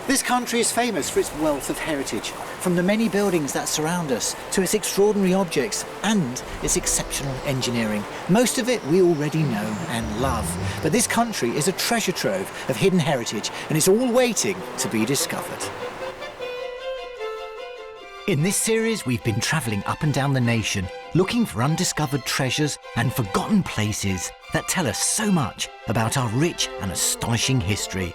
This country is famous for its wealth of heritage, from the many buildings that surround us to its extraordinary objects and its exceptional engineering. Most of it we already know and love, but this country is a treasure trove of hidden heritage and it's all waiting to be discovered. In this series, we've been travelling up and down the nation, looking for undiscovered treasures and forgotten places that tell us so much about our rich and astonishing history.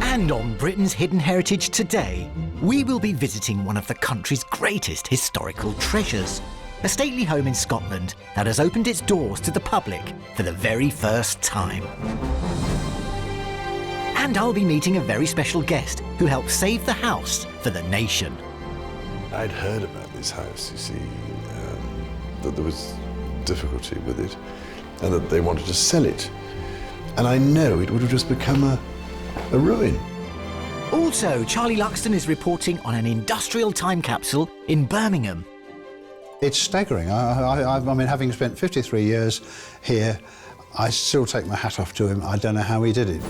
And on Britain's Hidden Heritage today, we will be visiting one of the country's greatest historical treasures, a stately home in Scotland that has opened its doors to the public for the very first time. And I'll be meeting a very special guest who helped save the house for the nation. I'd heard about this house, you see, that there was difficulty with it and that they wanted to sell it. And I know it would have just become a ruin. Also, Charlie Luxton is reporting on an industrial time capsule in Birmingham. It's staggering. I mean, having spent 53 years here, I still take my hat off to him. I don't know how he did it.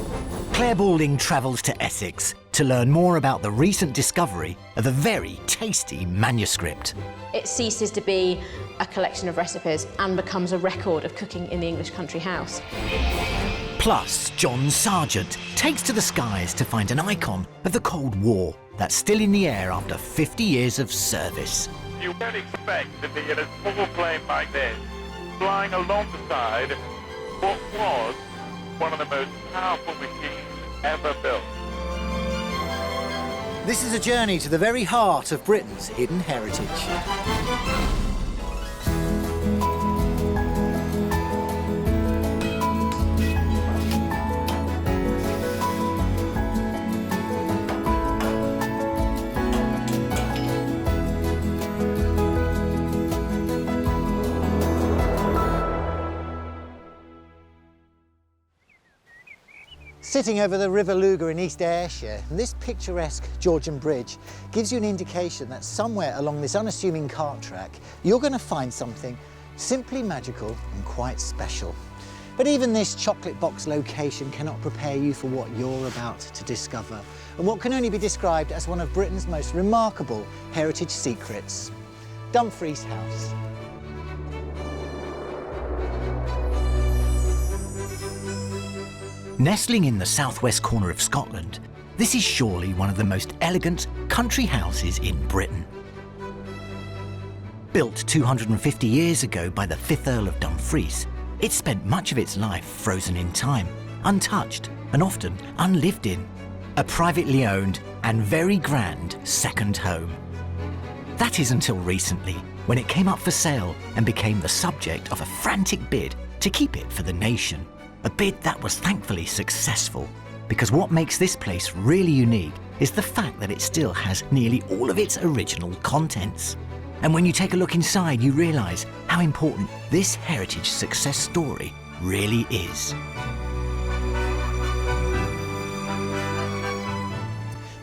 Claire Balding travels to Essex to learn more about the recent discovery of a very tasty manuscript. It ceases to be a collection of recipes and becomes a record of cooking in the English country house. Plus, John Sargent takes to the skies to find an icon of the Cold War that's still in the air after 50 years of service. You won't expect to be in a small plane like this, flying alongside what was one of the most powerful machines ever built. This is a journey to the very heart of Britain's hidden heritage. Sitting over the River Lugar in East Ayrshire, this picturesque Georgian bridge gives you an indication that somewhere along this unassuming cart track, you're going to find something simply magical and quite special. But even this chocolate box location cannot prepare you for what you're about to discover, and what can only be described as one of Britain's most remarkable heritage secrets, Dumfries House. Nestling in the southwest corner of Scotland, this is surely one of the most elegant country houses in Britain. Built 250 years ago by the 5th Earl of Dumfries, it spent much of its life frozen in time, untouched and often unlived in. A privately owned and very grand second home. That is until recently, when it came up for sale and became the subject of a frantic bid to keep it for the nation. A bid that was thankfully successful, because what makes this place really unique is the fact that it still has nearly all of its original contents. And when you take a look inside, you realise how important this heritage success story really is.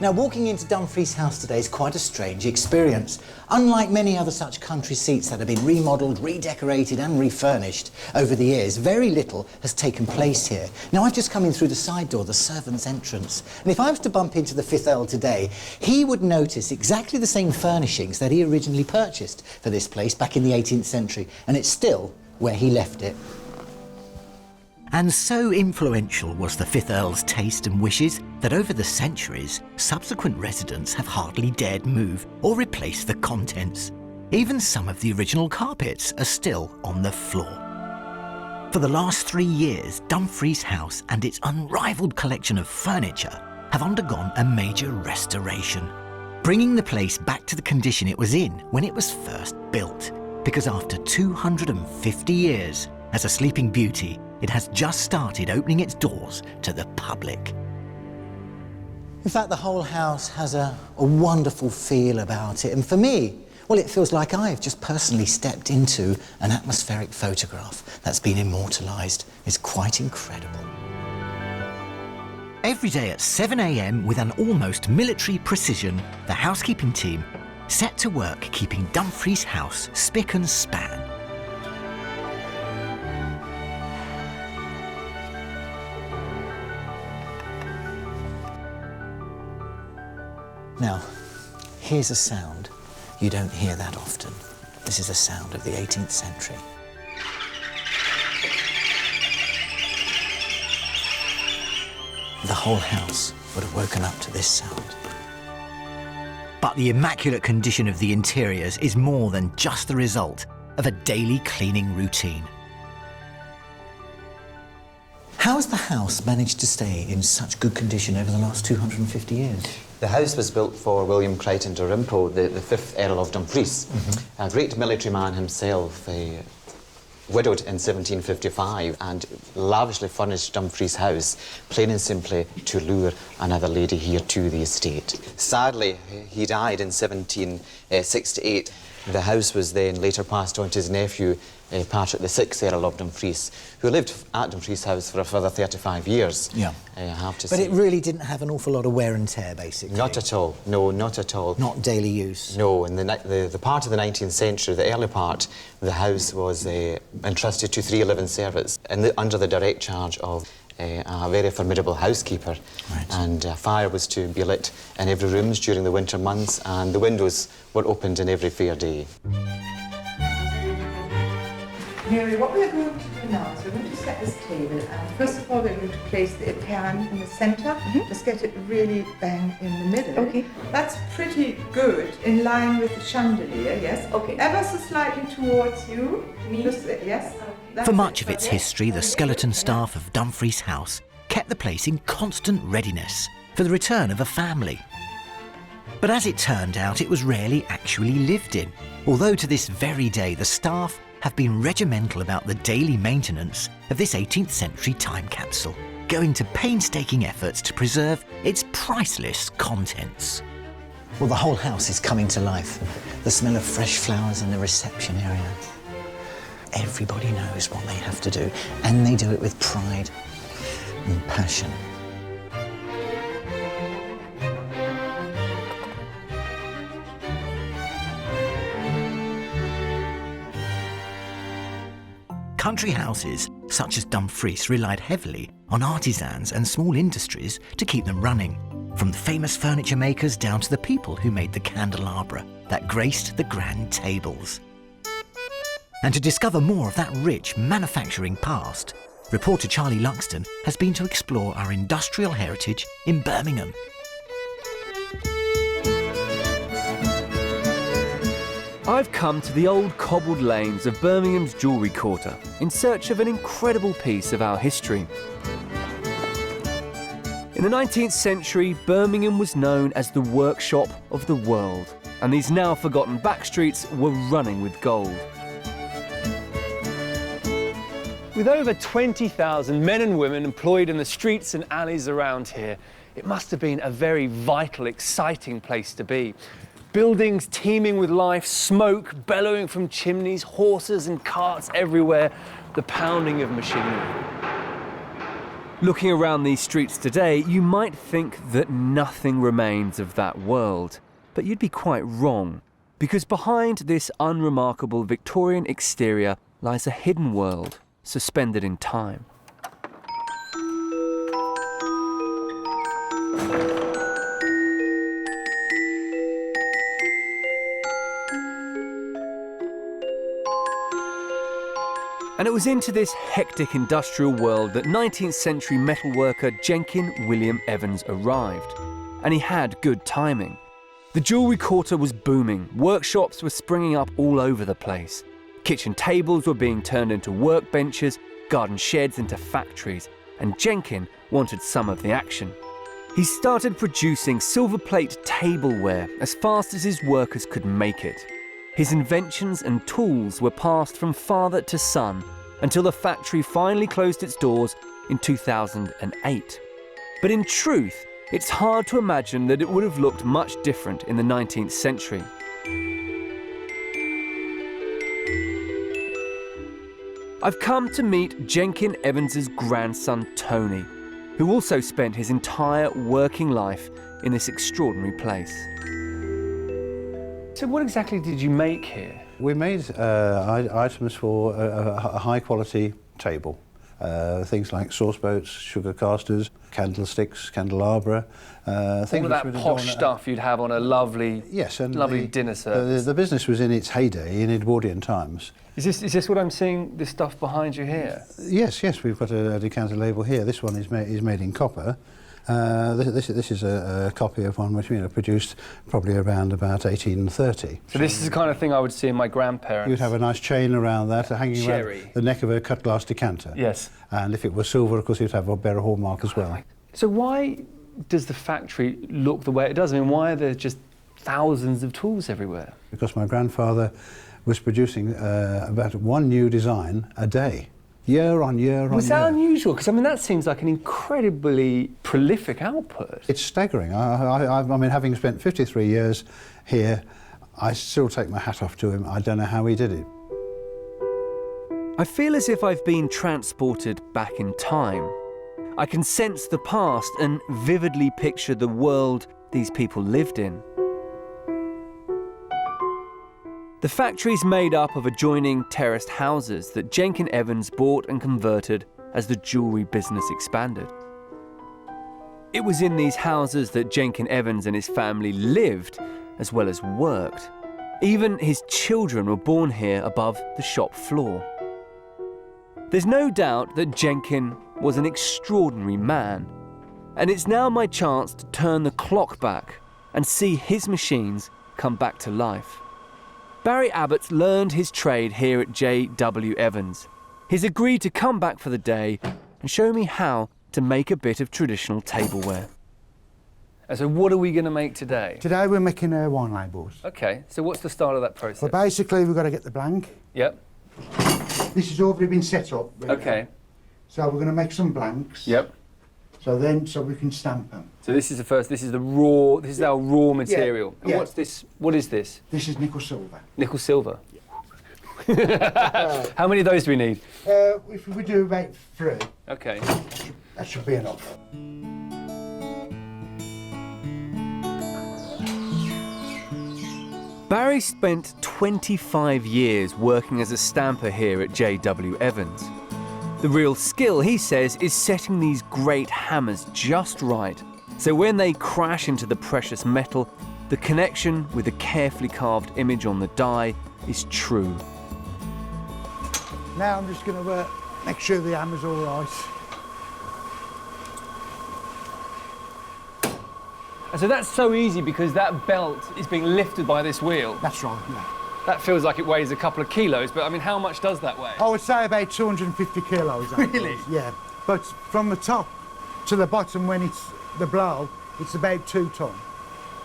Now, walking into Dumfries House today is quite a strange experience. Unlike many other such country seats that have been remodelled, redecorated and refurnished over the years, very little has taken place here. Now, I've just come in through the side door, the servants' entrance, and if I was to bump into the 5th Earl today, he would notice exactly the same furnishings that he originally purchased for this place back in the 18th century, and it's still where he left it. And so influential was the 5th Earl's taste and wishes that over the centuries, subsequent residents have hardly dared move or replace the contents. Even some of the original carpets are still on the floor. For the last 3 years, Dumfries House and its unrivaled collection of furniture have undergone a major restoration, bringing the place back to the condition it was in when it was first built. Because after 250 years, as a sleeping beauty, it has just started opening its doors to the public. In fact, the whole house has a wonderful feel about it, and for me, well, it feels like I've just personally stepped into an atmospheric photograph that's been immortalised. It's quite incredible. Every day at 7 a.m, with an almost military precision, the housekeeping team set to work keeping Dumfries House spick and span. Now, here's a sound. You don't hear that often. This is a sound of the 18th century. The whole house would have woken up to this sound. But the immaculate condition of the interiors is more than just the result of a daily cleaning routine. How has the house managed to stay in such good condition over the last 250 years? The house was built for William Crichton Dalrymple, the 5th Earl of Dumfries, a great military man himself, widowed in 1755, and lavishly furnished Dumfries House, plain and simply to lure another lady here to the estate. Sadly, he died in 1768. The house was then later passed on to his nephew, Patrick the 6th Earl of Dumfries, who lived at Dumfries House for a further 35 years. Yeah. I have to But say. it really didn't have an awful lot of wear and tear, basically. Not at all. No, not at all. Not daily use. No, in the part of the 19th century, the early part, the house was entrusted to 311 servants under the direct charge of a very formidable housekeeper. Right. And a fire was to be lit in every room during the winter months, and the windows were opened in every fair day. Mary, what we're going to do now is we're going to set this table, and first of all we're going to place the pan in the centre. Just get it really bang in the middle. Okay. That's pretty good, in line with the chandelier, yes? Okay. Ever so slightly towards you. Me? Just, yes. That's For it. much of its Okay. history, the skeleton staff of Dumfries House kept the place in constant readiness for the return of a family. But as it turned out, it was rarely actually lived in, although to this very day the staff have been regimental about the daily maintenance of this 18th century time capsule, going to painstaking efforts to preserve its priceless contents. Well, the whole house is coming to life. The smell of fresh flowers in the reception area. Everybody knows what they have to do, and they do it with pride and passion. Country houses, such as Dumfries, relied heavily on artisans and small industries to keep them running, from the famous furniture makers down to the people who made the candelabra that graced the grand tables. And to discover more of that rich manufacturing past, reporter Charlie Luxton has been to explore our industrial heritage in Birmingham. I've come to the old cobbled lanes of Birmingham's jewellery quarter in search of an incredible piece of our history. In the 19th century, Birmingham was known as the workshop of the world, and these now forgotten back streets were running with gold. With over 20,000 men and women employed in the streets and alleys around here, it must have been a very vital, exciting place to be. Buildings teeming with life, smoke bellowing from chimneys, horses and carts everywhere, the pounding of machinery. Looking around these streets today, you might think that nothing remains of that world. But you'd be quite wrong, because behind this unremarkable Victorian exterior lies a hidden world, suspended in time. And it was into this hectic industrial world that 19th century metalworker Jenkin William Evans arrived. And he had good timing. The jewellery quarter was booming, workshops were springing up all over the place. Kitchen tables were being turned into workbenches, garden sheds into factories, and Jenkin wanted some of the action. He started producing silver plate tableware as fast as his workers could make it. His inventions and tools were passed from father to son until the factory finally closed its doors in 2008. But in truth, it's hard to imagine that it would have looked much different in the 19th century. I've come to meet Jenkin Evans's grandson Tony, who also spent his entire working life in this extraordinary place. So what exactly did you make here? We made items for a high-quality table, things like sauce boats, sugar casters, candlesticks, candelabra. All of that posh stuff you'd have on a lovely, lovely dinner service. The business was in its heyday in Edwardian times. Is this what I'm seeing, this stuff behind you here? Yes, we've got a decanter label here. This one is made in copper. This is a copy of one which produced probably around about 1830. So this is the kind of thing I would see in my grandparents. You'd have a nice chain around that, hanging around the neck of a cut glass decanter. Yes. And if it was silver, of course, you'd have a better hallmark as well. So why does the factory look the way it does? I mean, why are there just thousands of tools everywhere? Because my grandfather was producing about one new design a day. Year on year on year. Was that unusual? Because, I mean, that seems like an incredibly prolific output. It's staggering. I mean, having spent 53 years here, I still take my hat off to him. I don't know how he did it. I feel as if I've been transported back in time. I can sense the past and vividly picture the world these people lived in. The factory's made up of adjoining terraced houses that Jenkin Evans bought and converted as the jewellery business expanded. It was in these houses that Jenkin Evans and his family lived as well as worked. Even his children were born here above the shop floor. There's no doubt that Jenkin was an extraordinary man, and it's now my chance to turn the clock back and see his machines come back to life. Barry Abbott's learned his trade here at J.W. Evans. He's agreed to come back for the day and show me how to make a bit of traditional tableware. And so what are we going to make today? Today we're making wine labels. OK, so what's the start of that process? Well, basically we've got to get the blank. Yep. This has already been set up. OK. So we're going to make some blanks. Yep. So we can stamp them. So this is the first, this is the raw, this is our raw material. And what's this, what is this? This is nickel silver. Nickel silver? How many of those do we need? If we do about 3. OK. That should be enough. Barry spent 25 years working as a stamper here at J.W. Evans. The real skill, he says, is setting these great hammers just right, so when they crash into the precious metal, the connection with the carefully carved image on the die is true. Now I'm just going to make sure the hammer's all right. And so that's so easy because that belt is being lifted by this wheel. That's right, yeah. That feels like it weighs a couple of kilos, but I mean, how much does that weigh? I would say about 250 kilos. Really? Yeah. But from the top to the bottom, when it's the blow, it's about 2 ton.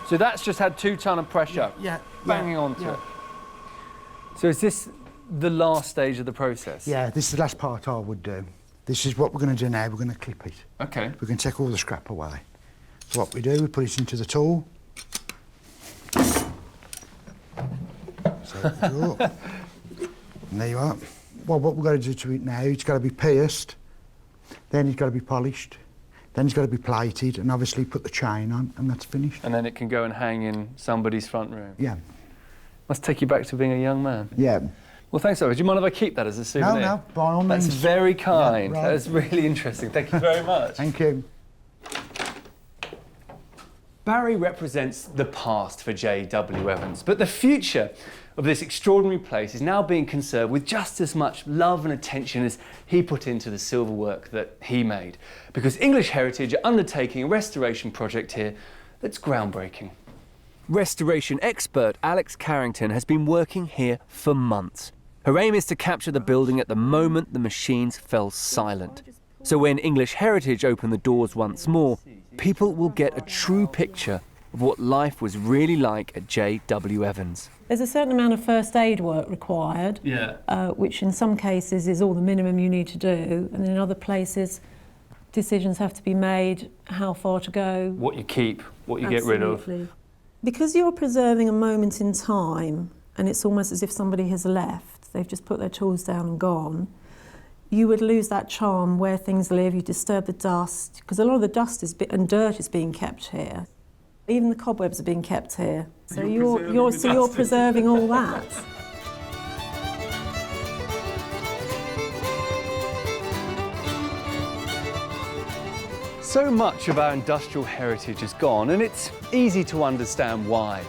So that's just had 2 ton of pressure banging onto it. So is this the last stage of the process? Yeah, this is the last part I would do. This is what we're going to do now. We're going to clip it. OK. We're going to take all the scrap away. So what we do, we put it into the tool. And there you are. Well, what we've got to do to it now, it's got to be pierced, then it's got to be polished, then it's got to be plated, and obviously put the chain on, and that's finished. And then it can go and hang in somebody's front room? Yeah. Must take you back to being a young man. Yeah. Well, thanks, Oliver. Do you mind if I keep that as a souvenir? No, by all means. That's very kind. Yeah, right. That's really interesting. Thank you very much. Thank you. Barry represents the past for J.W. Evans, but the future of this extraordinary place is now being conserved with just as much love and attention as he put into the silver work that he made, because English Heritage are undertaking a restoration project here that's groundbreaking. Restoration expert Alex Carrington has been working here for months. Her aim is to capture the building at the moment the machines fell silent. So when English Heritage open the doors once more, people will get a true picture of what life was really like at J.W. Evans. There's a certain amount of first aid work required, which in some cases is all the minimum you need to do, and in other places decisions have to be made, how far to go. What you keep, what you get rid of. Because you're preserving a moment in time, and it's almost as if somebody has left, they've just put their tools down and gone, you would lose that charm where things live, you disturb the dust, because a lot of the dust and dirt is being kept here. Even the cobwebs are being kept here. So you're preserving all that. So much of our industrial heritage is gone, and it's easy to understand why.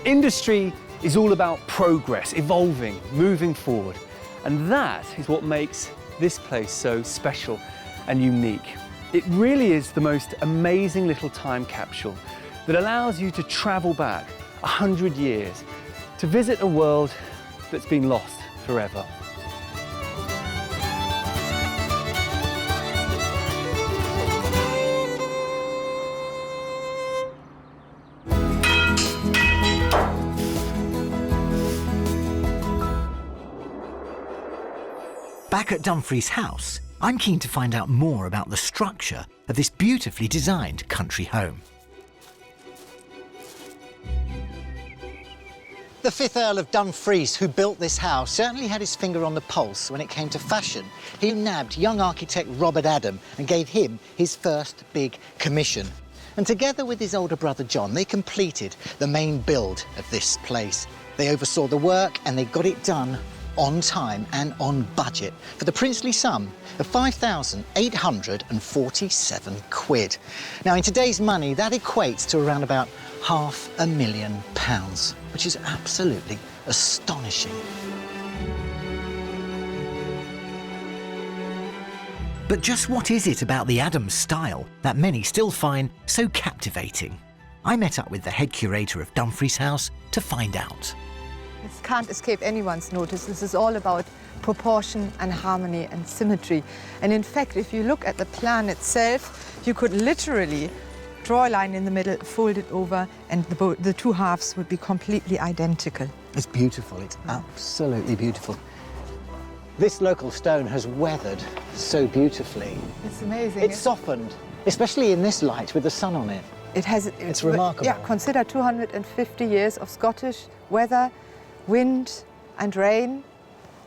Industry is all about progress, evolving, moving forward. And that is what makes this place so special and unique. It really is the most amazing little time capsule that allows you to travel back 100 years to visit a world that's been lost forever. Back at Dumfries House, I'm keen to find out more about the structure of this beautifully designed country home. The 5th Earl of Dumfries, who built this house, certainly had his finger on the pulse when it came to fashion. He nabbed young architect Robert Adam and gave him his first big commission. And together with his older brother John, they completed the main build of this place. They oversaw the work and they got it done on time and on budget for the princely sum of £5,847. Now, in today's money, that equates to around about £500,000, which is absolutely astonishing. But just what is it about the Adams style that many still find so captivating? I met up with the head curator of Dumfries House to find out. This can't escape anyone's notice. This is all about proportion and harmony and symmetry. And in fact, if you look at the plan itself, you could literally draw a line in the middle, fold it over, and the two halves would be completely identical. It's beautiful. It's absolutely beautiful. This local stone has weathered so beautifully. It's amazing. It's softened, especially in this light with the sun on it. It's remarkable. Yeah, consider 250 years of Scottish weather, wind and rain.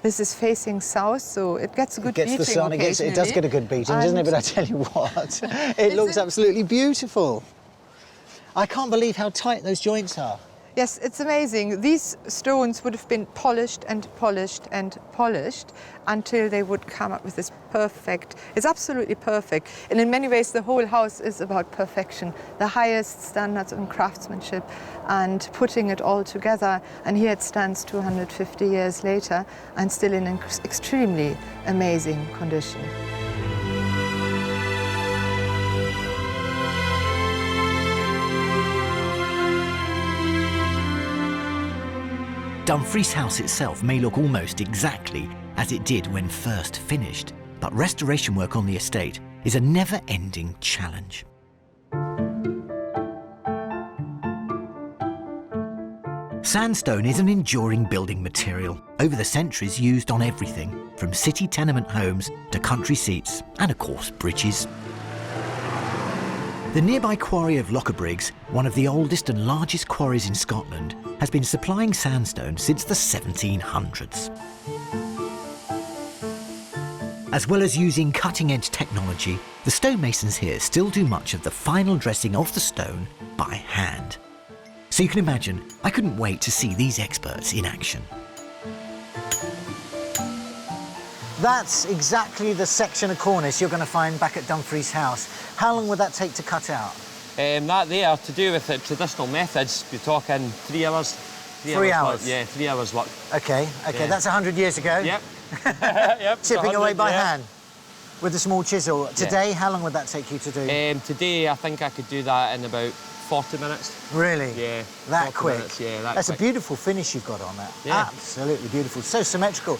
This is facing south, so it gets a good beating. It gets the sun, it does get a good beating, doesn't it? But I tell you what, it looks absolutely beautiful. I can't believe how tight those joints are. Yes, it's amazing. These stones would have been polished and polished and polished until they would come up with this perfect, it's absolutely perfect. And in many ways, the whole house is about perfection, the highest standards in craftsmanship and putting it all together. And here it stands 250 years later and still in an extremely amazing condition. Dumfries House itself may look almost exactly as it did when first finished, but restoration work on the estate is a never-ending challenge. Sandstone is an enduring building material, over the centuries used on everything, from city tenement homes to country seats and, of course, bridges. The nearby quarry of Lochabriggs, one of the oldest and largest quarries in Scotland, has been supplying sandstone since the 1700s. As well as using cutting-edge technology, the stonemasons here still do much of the final dressing of the stone by hand. So you can imagine, I couldn't wait to see these experts in action. That's exactly the section of cornice you're going to find back at Dumfries House. How long would that take to cut out? That there, to do with the traditional methods, you're talking 3 hours. 3 hours? Yeah, 3 hours work. OK, yeah. That's 100 years ago. Yep. Yep. Chipping away by hand with a small chisel. Today, how long would that take you to do? Today, I think I could do that in about 40 minutes. Really? Yeah. That quick? Minutes, yeah, That's quick. A beautiful finish you've got on that. Yeah. Absolutely beautiful. So symmetrical.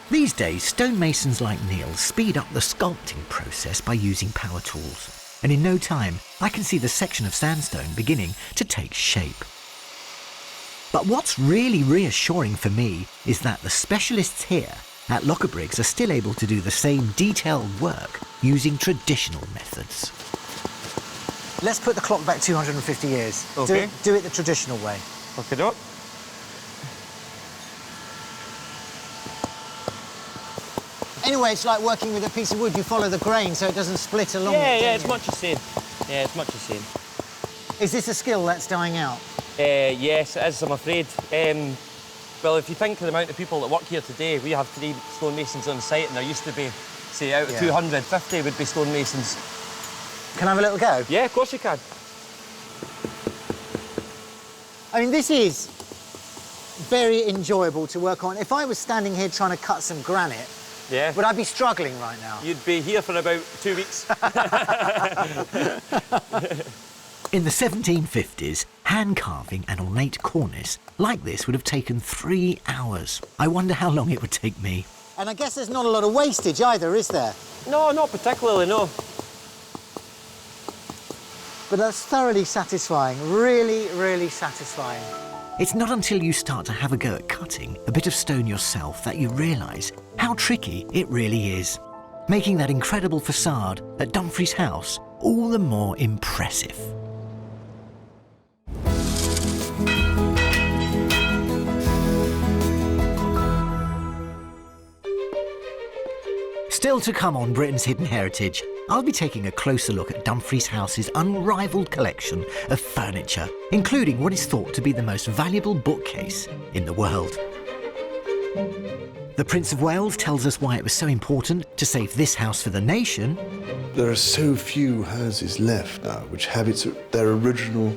These days, stonemasons like Neil speed up the sculpting process by using power tools. And in no time, I can see the section of sandstone beginning to take shape. But what's really reassuring for me is that the specialists here at Lochabriggs are still able to do the same detailed work using traditional methods. Let's put the clock back 250 years. Okay. Do it the traditional way. Hook it up. Anyway, it's like working with a piece of wood. You follow the grain so it doesn't split along. Yeah, it's much the same. Yeah, it's much the same. Is this a skill that's dying out? Yes, it is, I'm afraid. Well, if you think of the amount of people that work here today, we have 3 stonemasons on site, and there used to be say out of 250 would be stonemasons. Can I have a little go? Yeah, of course you can. I mean, this is very enjoyable to work on. If I was standing here trying to cut some granite, would I be struggling right now? You'd be here for about 2 weeks. In the 1750s, hand carving an ornate cornice like this would have taken 3 hours. I wonder how long it would take me. And I guess there's not a lot of wastage either, is there? No, not particularly, no. But that's thoroughly satisfying, really, really satisfying. It's not until you start to have a go at cutting a bit of stone yourself that you realise how tricky it really is, making that incredible facade at Dumfries House all the more impressive. Still to come on Britain's Hidden Heritage, I'll be taking a closer look at Dumfries House's unrivalled collection of furniture, including what is thought to be the most valuable bookcase in the world. The Prince of Wales tells us why it was so important to save this house for the nation. There are so few houses left now which have their original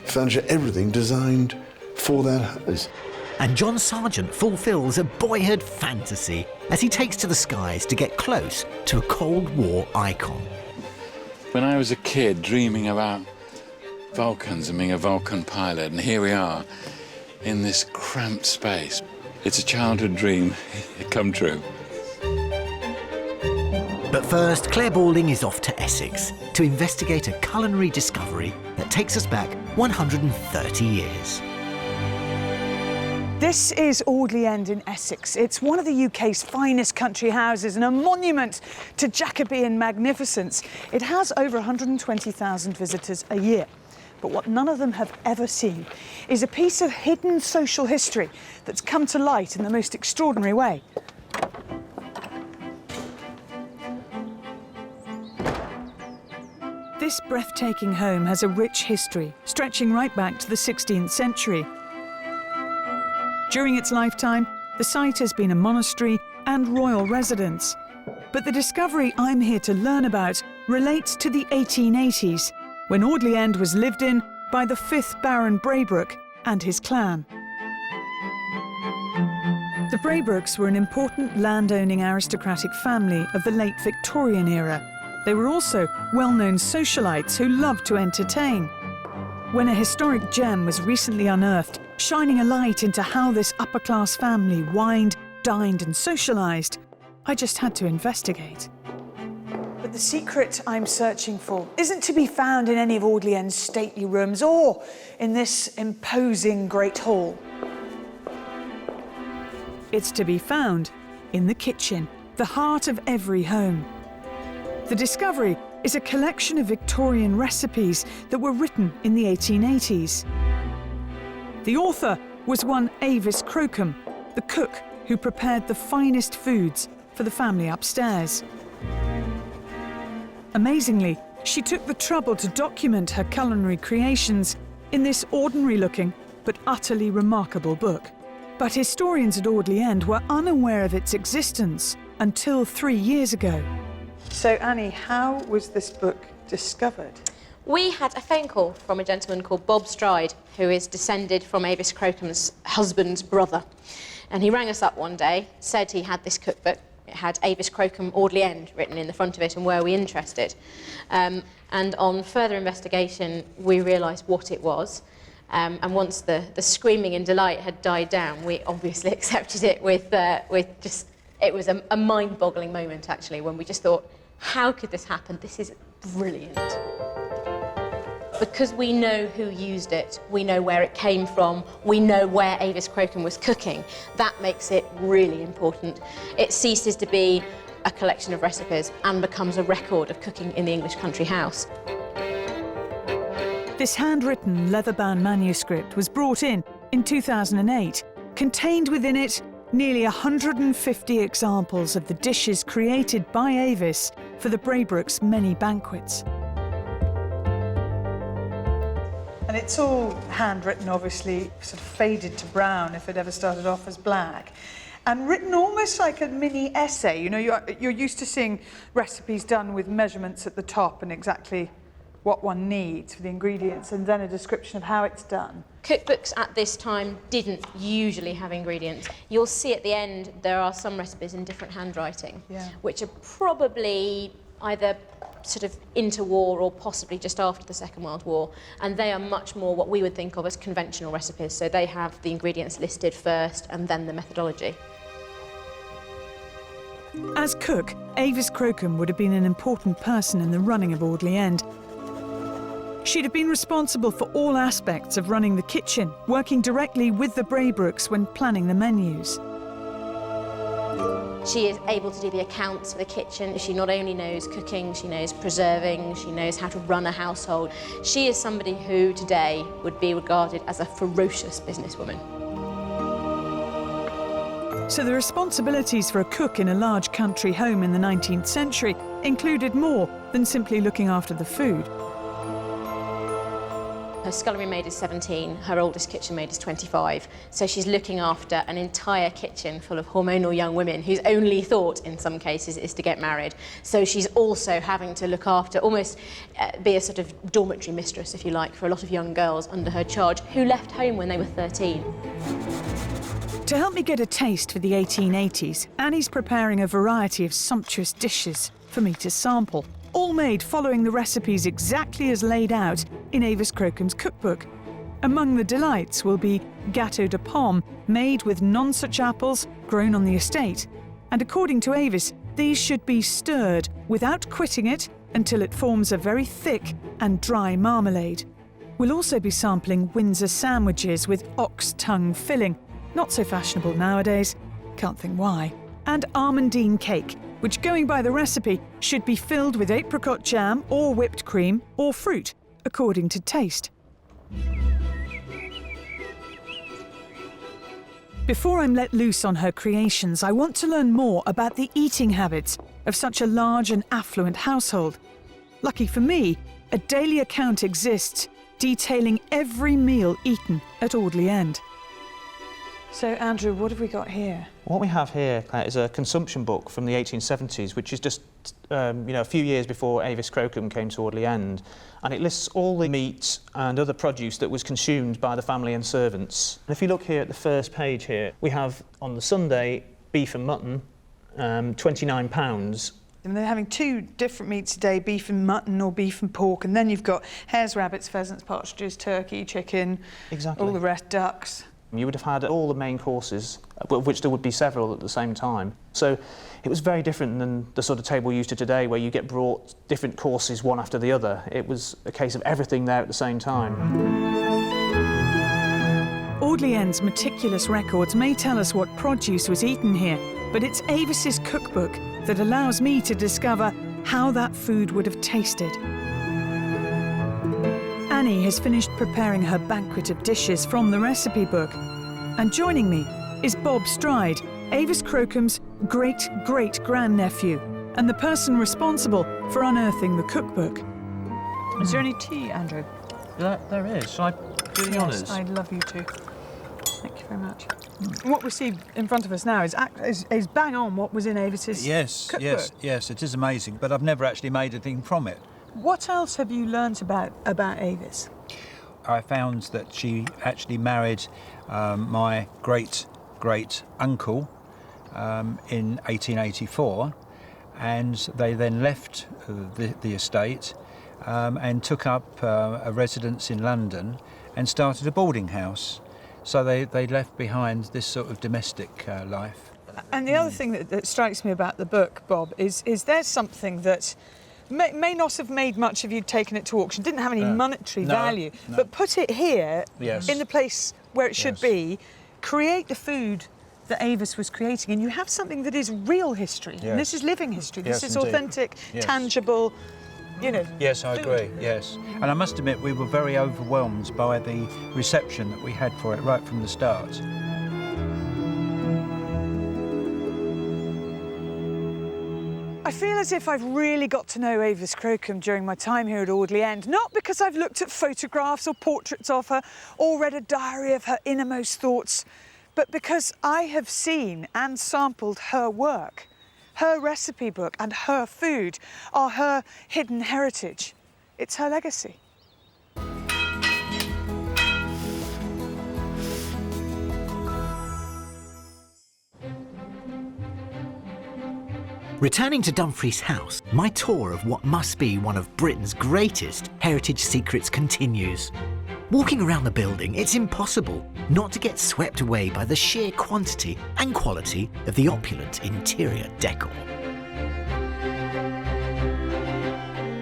furniture, everything designed for that house. And John Sargent fulfills a boyhood fantasy as he takes to the skies to get close to a Cold War icon. When I was a kid dreaming about Vulcans and being a Vulcan pilot, and here we are in this cramped space. It's a childhood dream come true. But first, Claire Balding is off to Essex to investigate a culinary discovery that takes us back 130 years. This is Audley End in Essex. It's one of the UK's finest country houses and a monument to Jacobean magnificence. It has over 120,000 visitors a year. But what none of them have ever seen is a piece of hidden social history that's come to light in the most extraordinary way. This breathtaking home has a rich history, stretching right back to the 16th century. During its lifetime, the site has been a monastery and royal residence. But the discovery I'm here to learn about relates to the 1880s, when Audley End was lived in by the 5th Baron Braybrook and his clan. The Braybrooks were an important landowning aristocratic family of the late Victorian era. They were also well-known socialites who loved to entertain. When a historic gem was recently unearthed, shining a light into how this upper-class family wined, dined and socialised, I just had to investigate. But the secret I'm searching for isn't to be found in any of Audley End's stately rooms or in this imposing great hall. It's to be found in the kitchen, the heart of every home. The discovery is a collection of Victorian recipes that were written in the 1880s. The author was one Avis Crocombe, the cook who prepared the finest foods for the family upstairs. Amazingly, she took the trouble to document her culinary creations in this ordinary-looking but utterly remarkable book. But historians at Audley End were unaware of its existence until 3 years ago. So, Annie, how was this book discovered? We had a phone call from a gentleman called Bob Stride, who is descended from Avis Crocombe's husband's brother. And he rang us up one day, said he had this cookbook. It had Avis Crocombe Audley End written in the front of it, and were we interested? And on further investigation, we realised what it was. And once the screaming in delight had died down, we obviously accepted it with just... It was a mind-boggling moment, actually, when we just thought, how could this happen? This is brilliant. Because we know who used it, we know where it came from, we know where Avis Crocombe was cooking, that makes it really important. It ceases to be a collection of recipes and becomes a record of cooking in the English country house. This handwritten leather-bound manuscript was brought in 2008, contained within it nearly 150 examples of the dishes created by Avis for the Braybrooks' many banquets. And it's all handwritten, obviously, sort of faded to brown if it ever started off as black. and written almost like a mini essay. You know, you're used to seeing recipes done with measurements at the top and exactly what one needs for the ingredients, and then a description of how it's done. Cookbooks at this time didn't usually have ingredients. You'll see at the end there are some recipes in different handwriting, which are probably either sort of interwar or possibly just after the Second World War, and they are much more what we would think of as conventional recipes. So they have the ingredients listed first and then the methodology. As cook, Avis Crocombe would have been an important person in the running of Audley End. She'd have been responsible for all aspects of running the kitchen, working directly with the Braybrookes when planning the menus. She is able to do the accounts for the kitchen. She not only knows cooking, she knows preserving, she knows how to run a household. She is somebody who today would be regarded as a ferocious businesswoman. So the responsibilities for a cook in a large country home in the 19th century included more than simply looking after the food. Her scullery maid is 17, her oldest kitchen maid is 25, so she's looking after an entire kitchen full of hormonal young women whose only thought, in some cases, is to get married. So she's also having to look after, almost be a sort of dormitory mistress, if you like, for a lot of young girls under her charge who left home when they were 13. To help me get a taste for the 1880s, Annie's preparing a variety of sumptuous dishes for me to sample, all made following the recipes exactly as laid out in Avis Crocombe's cookbook. Among the delights will be gâteau de pomme, made with nonsuch apples grown on the estate. And according to Avis, these should be stirred without quitting it until it forms a very thick and dry marmalade. We'll also be sampling Windsor sandwiches with ox tongue filling, not so fashionable nowadays, can't think why, and almondine cake, which, going by the recipe, should be filled with apricot jam or whipped cream or fruit, according to taste. Before I'm let loose on her creations, I want to learn more about the eating habits of such a large and affluent household. Lucky for me, a daily account exists detailing every meal eaten at Audley End. So, Andrew, what have we got here? What we have here, Claire, is a consumption book from the 1870s, which is just a few years before Avis Crocombe came to Audley End, and it lists all the meat and other produce that was consumed by the family and servants. And if you look here at the first page here, we have on the Sunday beef and mutton, £29. And they're having two different meats today, beef and mutton or beef and pork, and then you've got hares, rabbits, pheasants, partridges, turkey, chicken, all the rest, ducks. You would have had all the main courses, of which there would be several at the same time. So it was very different than the sort of table used to today, where you get brought different courses one after the other. It was a case of everything there at the same time. Audley End's meticulous records may tell us what produce was eaten here, but it's Avis's cookbook that allows me to discover how that food would have tasted. Annie has finished preparing her banquet of dishes from the recipe book. And joining me is Bob Stride, Avis Crocombe's great-great-grandnephew, and the person responsible for unearthing the cookbook. Is there any tea, Andrew? There is. Shall I do the honours? Yes, I'd love you to. Thank you very much. What we see in front of us now is bang on what was in Avis's cookbook. Yes, it is amazing, but I've never actually made anything from it. What else have you learnt about Avis? I found that she actually married my great-great-uncle in 1884, and they then left the estate and took up a residence in London and started a boarding house. So they left behind this sort of domestic life. And the other thing that strikes me about the book, Bob, is there's something that may not have made much of you taking it to auction, didn't have any monetary value, but put it here in the place where it should be, create the food that Avis was creating, and you have something that is real history. And this is living history. This is indeed. authentic, tangible, Yes, I agree, yes. And I must admit, we were very overwhelmed by the reception that we had for it right from the start. I feel as if I've really got to know Avis Crocombe during my time here at Audley End, not because I've looked at photographs or portraits of her or read a diary of her innermost thoughts, but because I have seen and sampled her work. Her recipe book and her food are her hidden heritage. It's her legacy. Returning to Dumfries House, my tour of what must be one of Britain's greatest heritage secrets continues. Walking around the building, it's impossible not to get swept away by the sheer quantity and quality of the opulent interior decor.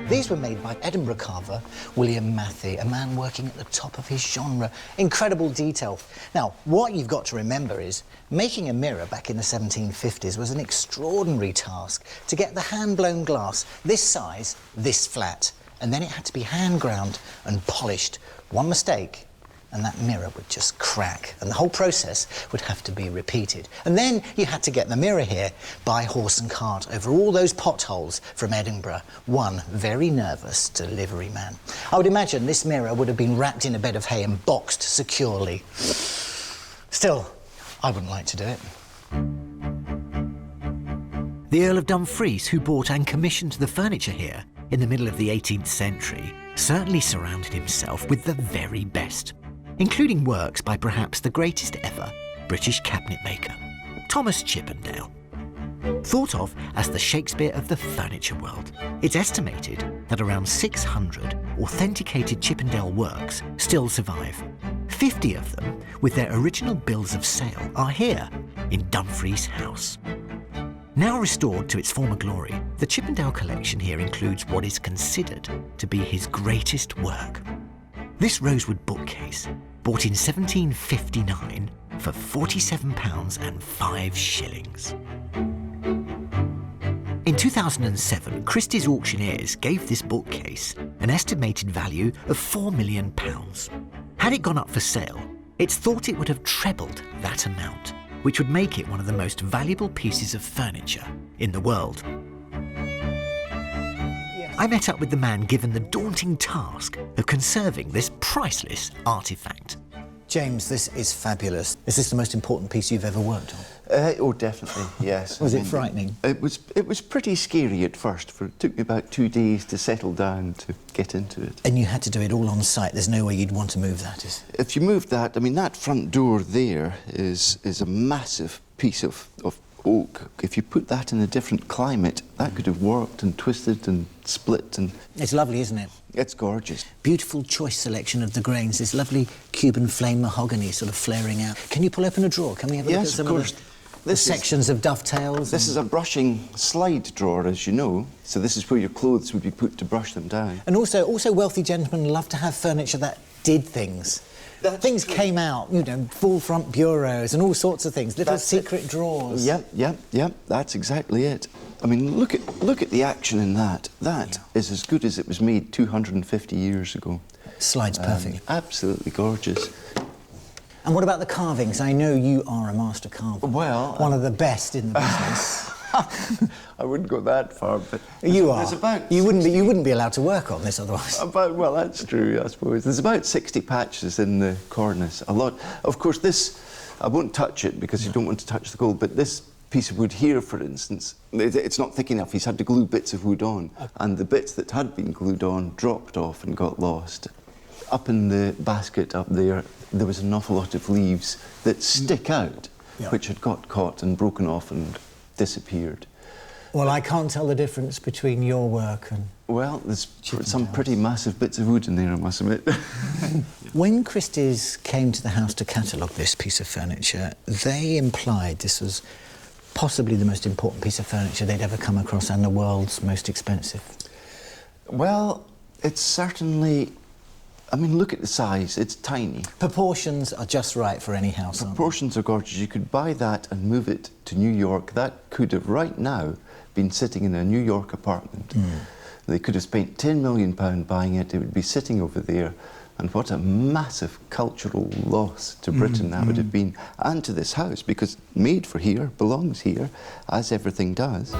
These were made by Edinburgh carver William Matthey, a man working at the top of his genre. Incredible detail. Now, what you've got to remember is making a mirror back in the 1750s was an extraordinary task to get the hand-blown glass this size, this flat, and then it had to be hand-ground and polished. One mistake, and that mirror would just crack, and the whole process would have to be repeated. And then you had to get the mirror here by horse and cart over all those potholes from Edinburgh. One very nervous delivery man. I would imagine this mirror would have been wrapped in a bed of hay and boxed securely. Still, I wouldn't like to do it. The Earl of Dumfries, who bought and commissioned the furniture here in the middle of the 18th century, certainly surrounded himself with the very best, including works by perhaps the greatest ever British cabinet maker, Thomas Chippendale. Thought of as the Shakespeare of the furniture world, it's estimated that around 600 authenticated Chippendale works still survive. 50 of them, with their original bills of sale, are here in Dumfries House. Now restored to its former glory, the Chippendale collection here includes what is considered to be his greatest work. This rosewood bookcase, bought in 1759 for £47.05. In 2007, Christie's auctioneers gave this bookcase an estimated value of £4 million. Had it gone up for sale, it's thought it would have trebled that amount, which would make it one of the most valuable pieces of furniture in the world. I met up with the man given the daunting task of conserving this priceless artefact. James, this is fabulous. Is this the most important piece you've ever worked on? Oh, definitely, yes. Was it frightening? It was pretty scary at first. It took me about 2 days to settle down to get into it. And you had to do it all on site. There's no way you'd want to move that, is there? If you moved that, I mean, that front door there is a massive piece of oak. If you put that in a different climate, that could have warped and twisted and split. And it's lovely, isn't it? It's gorgeous. Beautiful choice selection of the grains. This lovely Cuban flame mahogany sort of flaring out. Can you pull open a drawer? Can we have a look at some of the sections of dovetails? This is a brushing slide drawer, as you know. So this is where your clothes would be put to brush them down. And also wealthy gentlemen love to have furniture that did things. Things came out, you know, full front bureaus and all sorts of things, little secret drawers. Yep, that's exactly it. I mean, look at the action in that. That is as good as it was made 250 years ago. Slides perfectly. Absolutely gorgeous. And what about the carvings? I know you are a master carver. Well, one of the best in the business. I wouldn't go that far, but you are. You wouldn't be allowed to work on this otherwise. Well, that's true, I suppose. There's about 60 patches in the cornice. A lot. Of course, this I won't touch it because you don't want to touch the gold. But this piece of wood here, for instance, it's not thick enough. He's had to glue bits of wood on, and the bits that had been glued on dropped off and got lost. Up in the basket up there, there was an awful lot of leaves that stick out, which had got caught and broken off and disappeared. Well, I can't tell the difference between your work and... Well, there's some pretty massive bits of wood in there, I must admit. When Christie's came to the house to catalogue this piece of furniture, they implied this was possibly the most important piece of furniture they'd ever come across and the world's most expensive. Well, it's certainly... I mean, look at the size, it's tiny. Proportions are just right for any house, Proportions are gorgeous. You could buy that and move it to New York. That could have, right now, been sitting in a New York apartment. They could have spent £10 million buying it. It would be sitting over there. And what a massive cultural loss to Britain that would have been, and to this house, because made for here, belongs here, as everything does.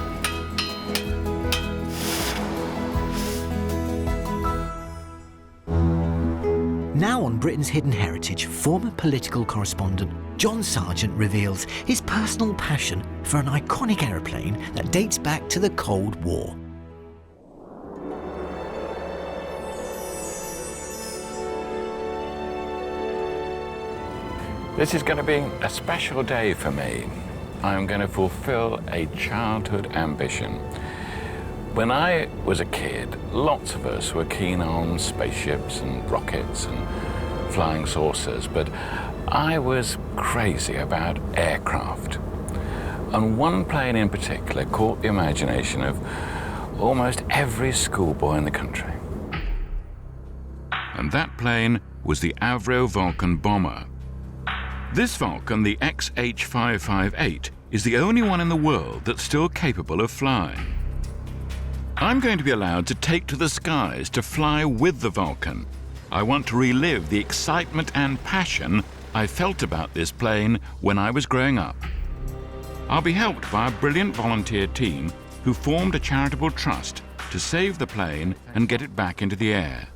Now on Britain's Hidden Heritage, former political correspondent John Sargent reveals his personal passion for an iconic aeroplane that dates back to the Cold War. This is going to be a special day for me. I'm going to fulfill a childhood ambition. When I was a kid, lots of us were keen on spaceships and rockets and flying saucers, but I was crazy about aircraft. And one plane in particular caught the imagination of almost every schoolboy in the country. And that plane was the Avro Vulcan bomber. This Vulcan, the XH558, is the only one in the world that's still capable of flying. I'm going to be allowed to take to the skies to fly with the Vulcan. I want to relive the excitement and passion I felt about this plane when I was growing up. I'll be helped by a brilliant volunteer team who formed a charitable trust to save the plane and get it back into the air.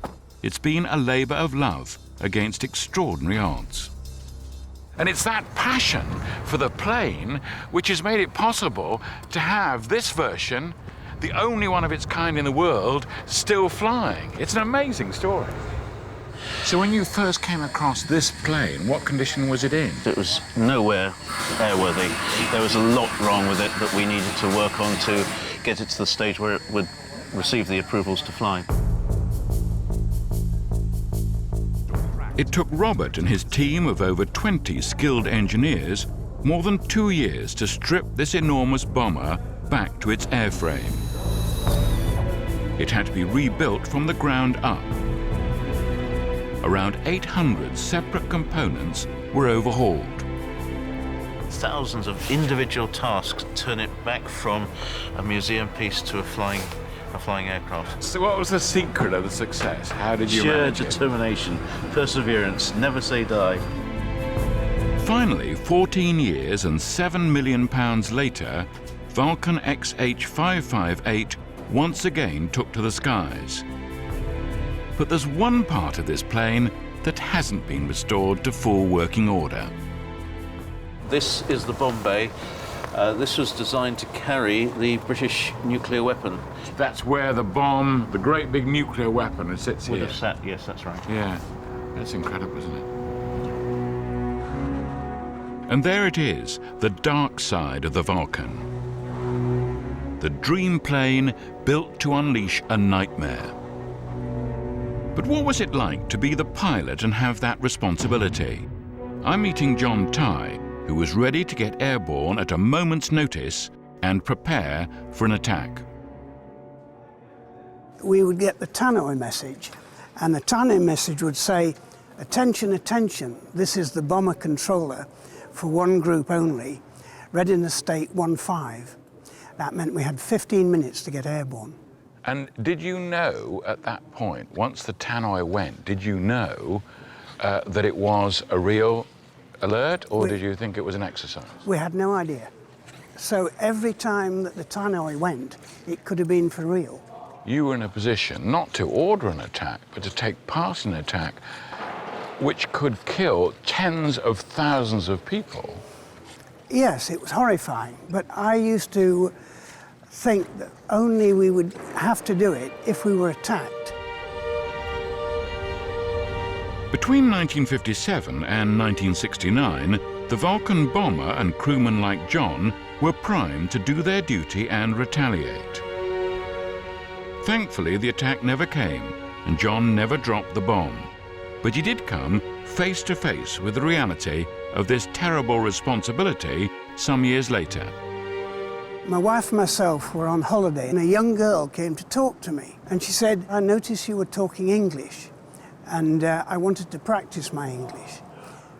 It's been a labour of love against extraordinary odds. And it's that passion for the plane which has made it possible to have this version, the only one of its kind in the world, still flying. It's an amazing story. So when you first came across this plane, what condition was it in? It was nowhere airworthy. There was a lot wrong with it that we needed to work on to get it to the stage where it would receive the approvals to fly. It took Robert and his team of over 20 skilled engineers more than 2 years to strip this enormous bomber back to its airframe. It had to be rebuilt from the ground up. Around 800 separate components were overhauled. Thousands of individual tasks turn it back from a museum piece to a flying aircraft. So what was the secret of the success? How did you manage Sheer determination, perseverance, never say die. Finally, 14 years and £7 million later, Vulcan XH558 once again took to the skies. But there's one part of this plane that hasn't been restored to full working order. This is the bomb bay. This was designed to carry the British nuclear weapon. That's where the bomb, the great big nuclear weapon, sits here. Would have sat, yes, that's right. Yeah, that's incredible, isn't it? And there it is, the dark side of the Vulcan. The dream plane built to unleash a nightmare. But what was it like to be the pilot and have that responsibility? I'm meeting John Tye, who was ready to get airborne at a moment's notice and prepare for an attack. We would get the tannoy message, and the tannoy message would say, "Attention, attention, this is the bomber controller for one group only, readiness state 1-5. That meant we had 15 minutes to get airborne. And did you know at that point, once the tannoy went, did you know that it was a real alert, or did you think it was an exercise? We had no idea. So every time that the tannoy went, it could have been for real. You were in a position not to order an attack, but to take part in an attack which could kill tens of thousands of people. Yes, it was horrifying, but I used to think that only we would have to do it if we were attacked. Between 1957 and 1969, the Vulcan bomber and crewmen like John were primed to do their duty and retaliate. Thankfully, the attack never came, and John never dropped the bomb. But he did come face to face with the reality of this terrible responsibility some years later. My wife and myself were on holiday, and a young girl came to talk to me, and she said, "I noticed you were talking English, and I wanted to practice my English."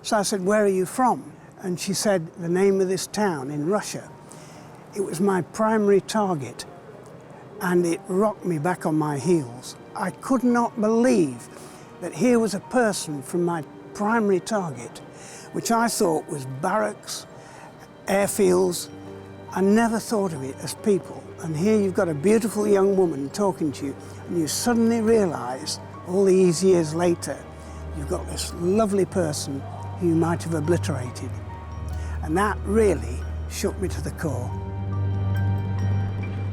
So I said, "Where are you from?" And she said the name of this town in Russia. It was my primary target, and it rocked me back on my heels. I could not believe that here was a person from my primary target, which I thought was barracks, airfields. I never thought of it as people. And here you've got a beautiful young woman talking to you, and you suddenly realise, all these years later, you've got this lovely person who you might have obliterated. And that really shook me to the core.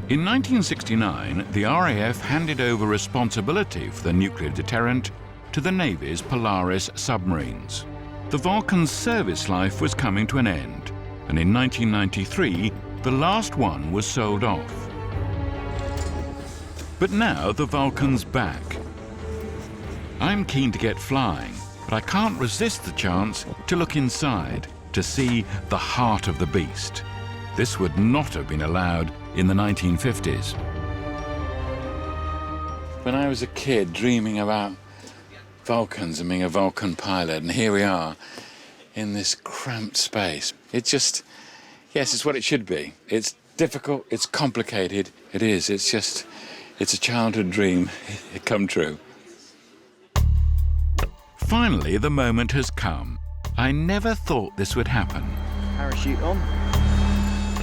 In 1969, the RAF handed over responsibility for the nuclear deterrent to the Navy's Polaris submarines. The Vulcan's service life was coming to an end, and in 1993, the last one was sold off. But now the Vulcan's back. I'm keen to get flying, but I can't resist the chance to look inside to see the heart of the beast. This would not have been allowed in the 1950s. When I was a kid dreaming about Vulcans and being a Vulcan pilot, and here we are in this cramped space. It's just, yes, it's what it should be. It's difficult, it's complicated, it is. It's just, it's a childhood dream come true. Finally, the moment has come. I never thought this would happen. Parachute on.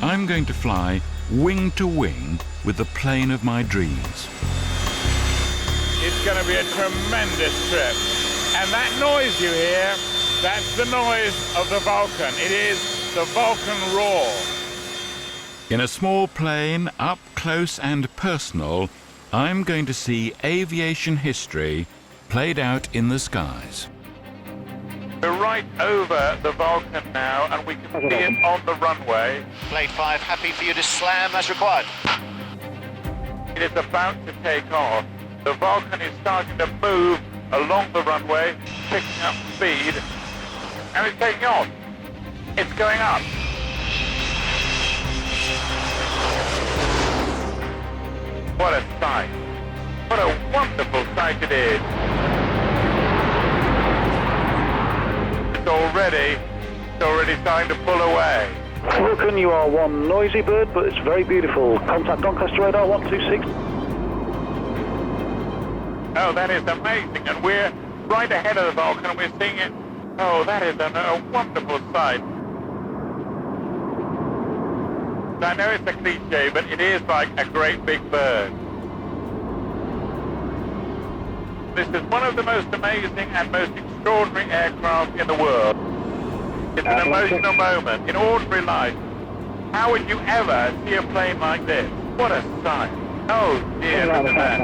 I'm going to fly wing to wing with the plane of my dreams. It's going to be a tremendous trip. And that noise you hear, that's the noise of the Vulcan. It is the Vulcan roar. In a small plane, up close and personal, I'm going to see aviation history played out in the skies. We're right over the Vulcan now, and we can see it on the runway. Blade 5, happy for you to slam as required. It is about to take off. The Vulcan is starting to move along the runway, picking up speed, and it's taking off. It's going up. What a sight. What a wonderful sight it is. It's already starting to pull away. Vulcan, you are one noisy bird, but it's very beautiful. Contact Doncaster radar 126. Oh, that is amazing, and we're right ahead of the Vulcan, and we're seeing it. Oh, that is a wonderful sight. I know it's a cliche, but it is like a great big bird. This is one of the most amazing and most extraordinary aircraft in the world. It's an emotional moment in ordinary life. How would you ever see a plane like this? What a sight. Oh dear, look at that.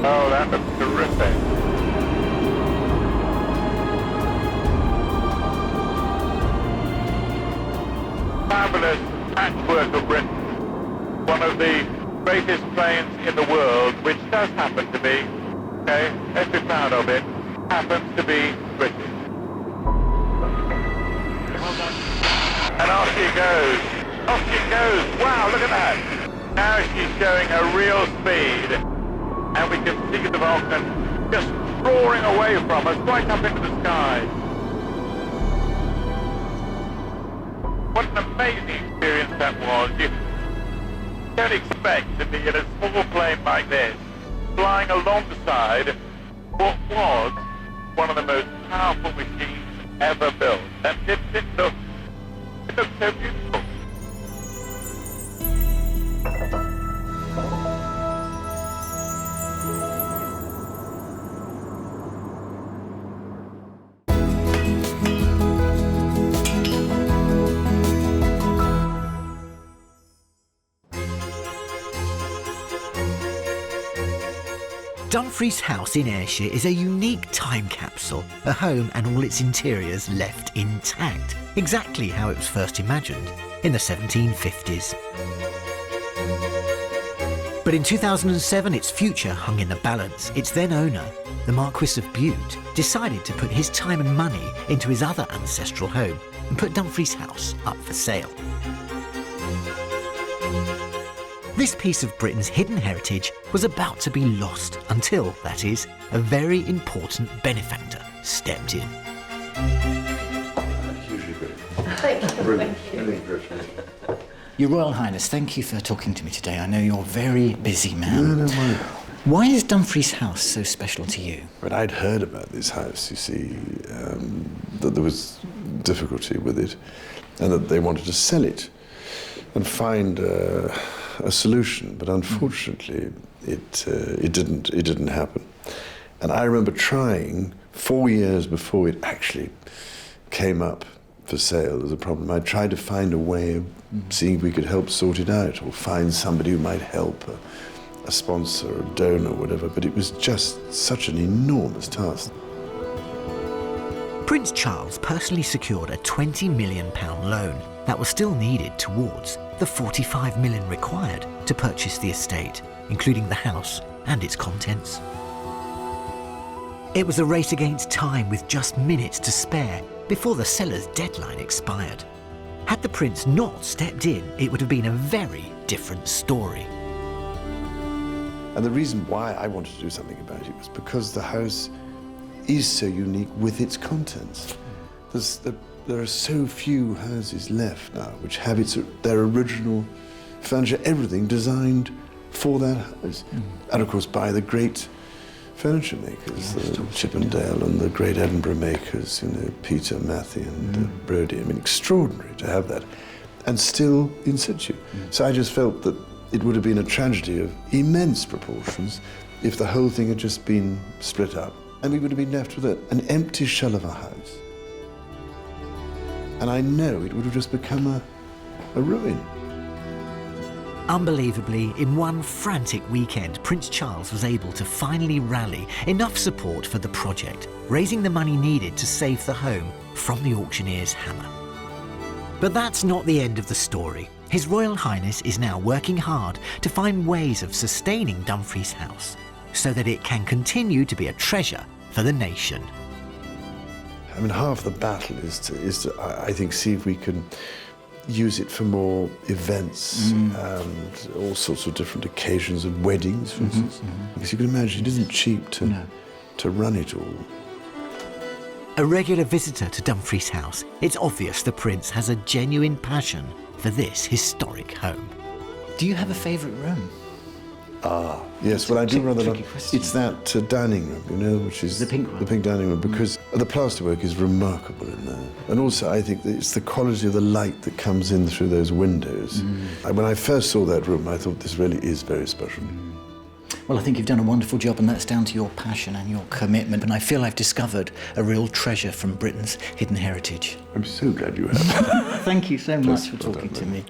Oh, that looks terrific. Fabulous patchwork of Britain. One of the greatest planes in the world, which does happen to be, okay, let's be proud of it, happens to be British. And off she goes. Off she goes. Wow, look at that. Now she's showing a real speed. And we can see the Vulcan just roaring away from us, right up into the sky. What an amazing experience that was. You don't expect to be in a small plane like this, flying alongside what was one of the most powerful machines ever built. And it looked so beautiful. Dumfries House in Ayrshire is a unique time capsule, a home and all its interiors left intact, exactly how it was first imagined in the 1750s. But in 2007, its future hung in the balance. Its then owner, the Marquis of Bute, decided to put his time and money into his other ancestral home and put Dumfries House up for sale. This piece of Britain's hidden heritage was about to be lost until, that is, a very important benefactor stepped in. Thank you. Brilliant. Your Royal Highness, thank you for talking to me today. I know you're a very busy man. No, don't worry. Why is Dumfries House so special to you? But I'd heard about this house, you see, that there was difficulty with it, and that they wanted to sell it and find a a solution, but unfortunately it didn't happen. And I remember trying 4 years before it actually came up for sale as a problem. I tried to find a way of seeing if we could help sort it out or find somebody who might help, a sponsor, a donor, whatever, but it was just such an enormous task. Prince Charles personally secured a £20 million loan that was still needed towards the £45 million required to purchase the estate, including the house and its contents. It was a race against time with just minutes to spare before the seller's deadline expired. Had the Prince not stepped in, it would have been a very different story. And the reason why I wanted to do something about it was because the house is so unique with its contents. There are so few houses left now which have their original furniture, everything designed for that house. And of course by the great furniture makers, Chippendale and the great Edinburgh makers, you know, Peter, Matthew and Brodie. I mean, extraordinary to have that. And still in situ. So I just felt that it would have been a tragedy of immense proportions if the whole thing had just been split up and we would have been left with an empty shell of a house. And I know it would have just become a ruin. Unbelievably, in one frantic weekend, Prince Charles was able to finally rally enough support for the project, raising the money needed to save the home from the auctioneer's hammer. But that's not the end of the story. His Royal Highness is now working hard to find ways of sustaining Dumfries House so that it can continue to be a treasure for the nation. I mean, half the battle is to I think, see if we can use it for more events and all sorts of different occasions and weddings, for instance. Because you can imagine it isn't cheap to run it all. A regular visitor to Dumfries House, it's obvious the Prince has a genuine passion for this historic home. Do you have a favourite room? Yes, well, I do rather love. It's that dining room, you know, which is the pink one. The pink dining room, because the plasterwork is remarkable in there, and also I think that it's the quality of the light that comes in through those windows. When I first saw that room, I thought this really is very special. Well, I think you've done a wonderful job, and that's down to your passion and your commitment. And I feel I've discovered a real treasure from Britain's hidden heritage. I'm so glad you have. Thank you so much for talking to me.